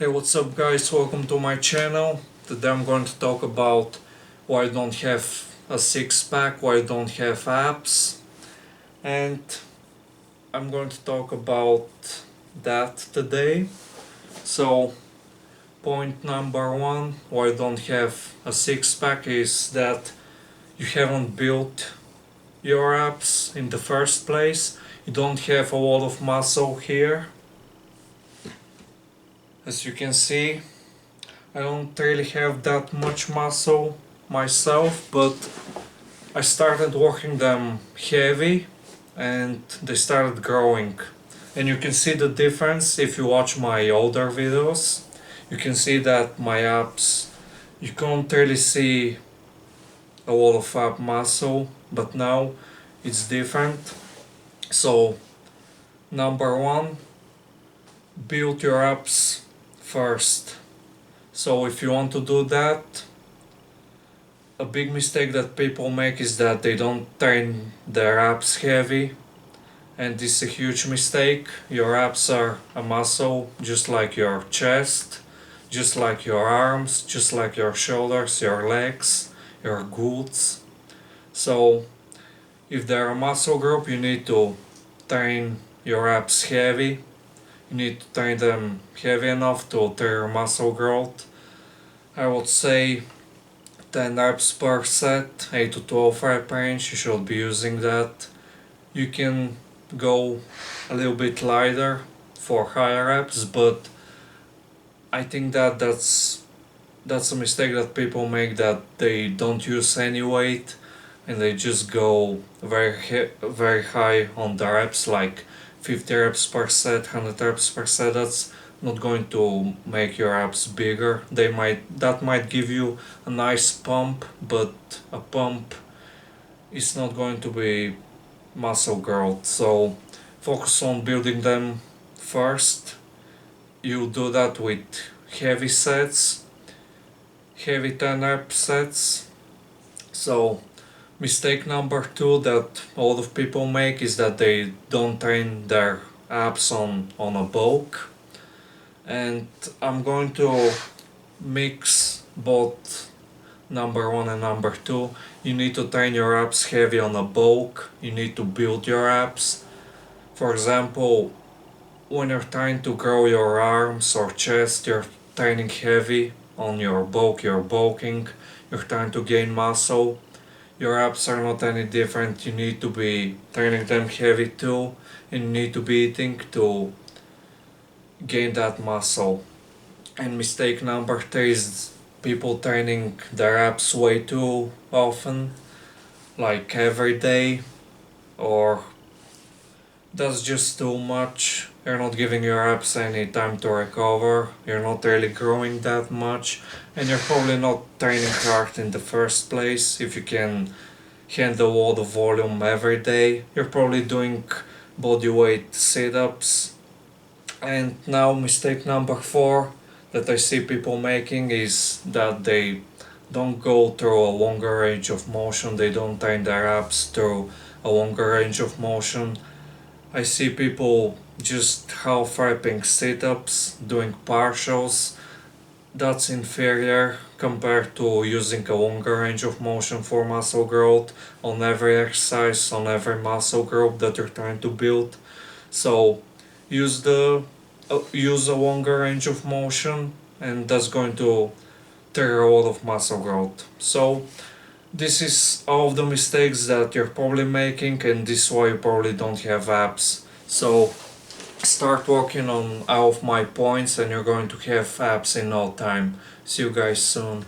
Hey, what's up guys, welcome to my channel. Today I'm going to talk about why I don't have a six-pack, why I don't have abs, and I'm going to talk about that today. So, point number one, why I don't have a six-pack is that you haven't built your abs in the first place. You don't have a lot of muscle here. As you can see, I don't really have that much muscle myself, but I started working them heavy and they started growing. And you can see the difference if you watch my older videos. You can see that my abs, you can't really see a lot of ab muscle, but now it's different. So, number one, build your abs first. So if you want to do that, a big mistake that people make is that they don't train their abs heavy, and this is a huge mistake. Your abs are a muscle just like your chest, just like your arms, just like your shoulders, your legs, your glutes. So if they're a muscle group, you need to train your abs heavy. You need to train them heavy enough to trigger muscle growth. I would say 10 reps per set, 8 to 12 rep range, you should be using that. You can go a little bit lighter for higher reps, but I think that that's a mistake that people make, that they don't use any weight and they just go very high on the reps, like 50 reps per set, 100 reps per set. That's not going to make your abs bigger. That might give you a nice pump, but a pump is not going to be muscle growth. So focus on building them first. You do that with heavy sets, heavy 10 rep sets. So mistake number two that a lot of people make is that they don't train their abs on a bulk. And I'm going to mix both number one and number two. You need to train your abs heavy on a bulk. You need to build your abs. For example, when you're trying to grow your arms or chest, you're training heavy on your bulk, you're bulking, you're trying to gain muscle. Your abs are not any different. You need to be training them heavy too, and you need to be eating to gain that muscle. And mistake number three is people training their abs way too often, like every day, or that's just too much. You're not giving your abs any time to recover, you're not really growing that much, and you're probably not training hard in the first place. If you can handle all the volume every day, you're probably doing body weight sit-ups. And now mistake number four that I see people making is that they don't go through a longer range of motion, they don't train their abs through a longer range of motion. I see people just half repping sit-ups, doing partials. That's inferior compared to using a longer range of motion for muscle growth on every exercise, on every muscle group that you're trying to build. So use a longer range of motion, and that's going to trigger a lot of muscle growth. So this is all of the mistakes that you're probably making, and this is why you probably don't have abs. So start working on all of my points and you're going to have abs in no time. See you guys soon.